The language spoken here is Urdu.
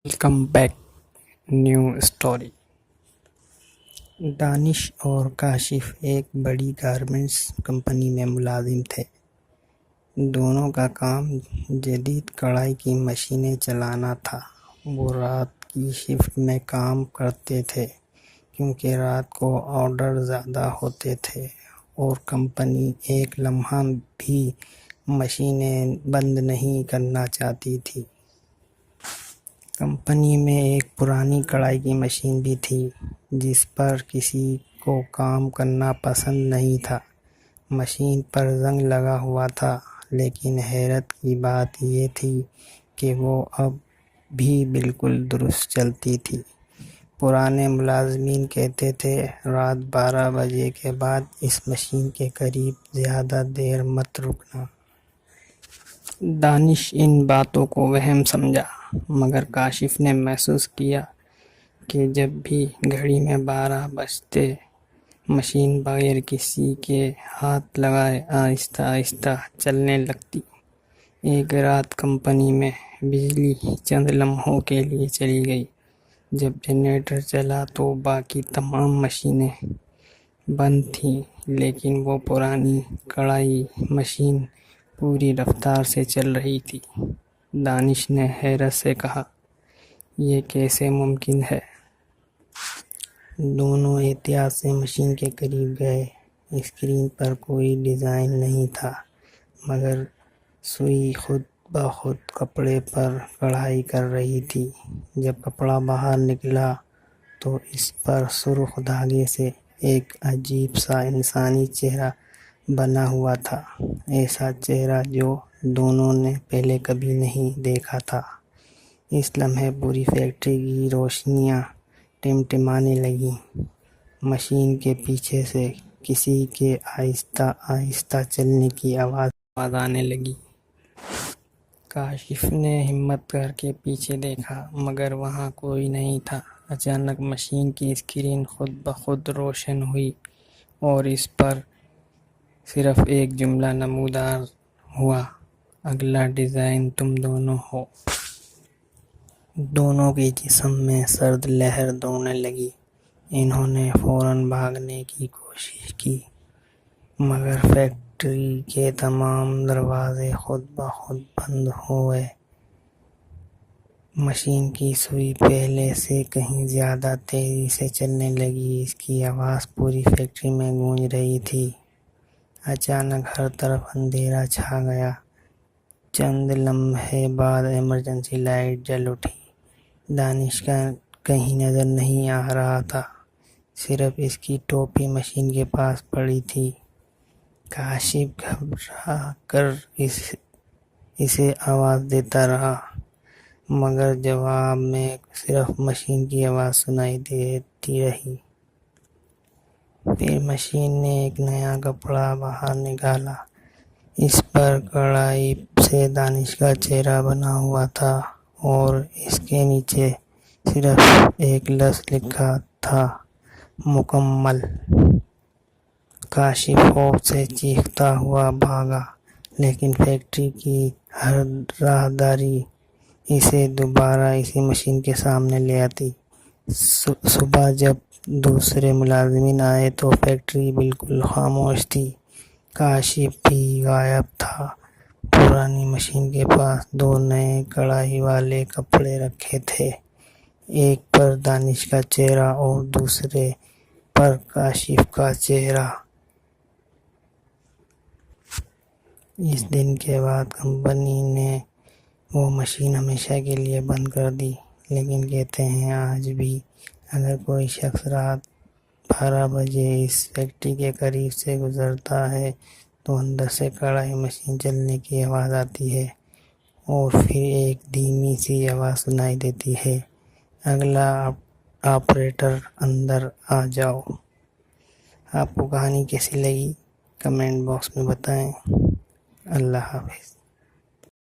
Welcome back new story. Danish اور کاشف ایک بڑی گارمنٹس کمپنی میں ملازم تھے۔ دونوں کا کام جدید کڑھائی کی مشینیں چلانا تھا۔ وہ رات کی شفٹ میں کام کرتے تھے کیونکہ رات کو آرڈر زیادہ ہوتے تھے اور کمپنی ایک لمحہ بھی مشینیں بند نہیں کرنا چاہتی تھی۔ کمپنی میں ایک پرانی کڑھائی کی مشین بھی تھی جس پر کسی کو کام کرنا پسند نہیں تھا۔ مشین پر زنگ لگا ہوا تھا، لیکن حیرت کی بات یہ تھی کہ وہ اب بھی بالکل درست چلتی تھی۔ پرانے ملازمین کہتے تھے، رات 12 بجے کے بعد اس مشین کے قریب زیادہ دیر مت رکنا۔ دانش ان باتوں کو وہم سمجھا، مگر کاشف نے محسوس کیا کہ جب بھی گھڑی میں 12 بجتے، مشین بغیر کسی کے ہاتھ لگائے آہستہ آہستہ چلنے لگتی۔ ایک رات کمپنی میں بجلی چند لمحوں کے لیے چلی گئی۔ جب جنریٹر چلا تو باقی تمام مشینیں بند تھیں، لیکن وہ پرانی کڑھائی مشین پوری رفتار سے چل رہی تھی۔ دانش نے حیرت سے کہا، یہ کیسے ممکن ہے؟ دونوں احتیاط سے مشین کے قریب گئے۔ اسکرین پر کوئی ڈیزائن نہیں تھا، مگر سوئی خود بخود کپڑے پر کڑھائی کر رہی تھی۔ جب کپڑا باہر نکلا تو اس پر سرخ دھاگے سے ایک عجیب سا انسانی چہرہ بنا ہوا تھا، ایسا چہرہ جو دونوں نے پہلے کبھی نہیں دیکھا تھا۔ اس لمحے پوری فیکٹری کی روشنیاں ٹمٹمانے لگیں۔ مشین کے پیچھے سے کسی کے آہستہ آہستہ چلنے کی آواز آنے لگی۔ کاشف نے ہمت کر کے پیچھے دیکھا، مگر وہاں کوئی نہیں تھا۔ اچانک مشین کی اسکرین خود بخود روشن ہوئی اور اس پر صرف ایک جملہ نمودار ہوا، اگلا ڈیزائن تم دونوں ہو۔ دونوں کے جسم میں سرد لہر دوڑنے لگی۔ انہوں نے فوراً بھاگنے کی کوشش کی، مگر فیکٹری کے تمام دروازے خود بخود بند ہوئے۔ مشین کی سوئی پہلے سے کہیں زیادہ تیزی سے چلنے لگی۔ اس کی آواز پوری فیکٹری میں گونج رہی تھی۔ اچانک ہر طرف اندھیرا چھا گیا۔ چند لمحے بعد ایمرجنسی لائٹ جل اٹھی۔ دانش کا کہیں نظر نہیں آ رہا تھا، صرف اس کی ٹوپی مشین کے پاس پڑی تھی۔ کاشف گھبرا کر اسے آواز دیتا رہا، مگر جواب میں صرف مشین کی آواز سنائی دیتی رہی۔ پھر مشین نے ایک نیا کپڑا باہر نکالا۔ اس پر کڑھائی سے دانش کا چہرہ بنا ہوا تھا اور اس کے نیچے صرف ایک لفظ لکھا تھا، مکمل۔ کاشف خوف سے چیختا ہوا بھاگا، لیکن فیکٹری کی ہر راہداری اسے دوبارہ اسی مشین کے سامنے لے آتی۔ صبح جب دوسرے ملازمین آئے تو فیکٹری بالکل خاموش تھی۔ کاشف بھی غائب تھا۔ پرانی مشین کے پاس 2 نئے کڑھائی والے کپڑے رکھے تھے، ایک پر دانش کا چہرہ اور دوسرے پر کاشف کا چہرہ۔ اس دن کے بعد کمپنی نے وہ مشین ہمیشہ کے لیے بند کر دی، لیکن کہتے ہیں آج بھی اگر کوئی شخص رات 12 بجے اس فیکٹری کے قریب سے گزرتا ہے تو اندر سے کڑھائی مشین چلنے کی آواز آتی ہے اور پھر ایک دھیمی سی آواز سنائی دیتی ہے، اگلا آپریٹر اندر آ جاؤ۔ آپ کو کہانی کیسی لگی کمنٹ باکس میں بتائیں۔ اللہ حافظ۔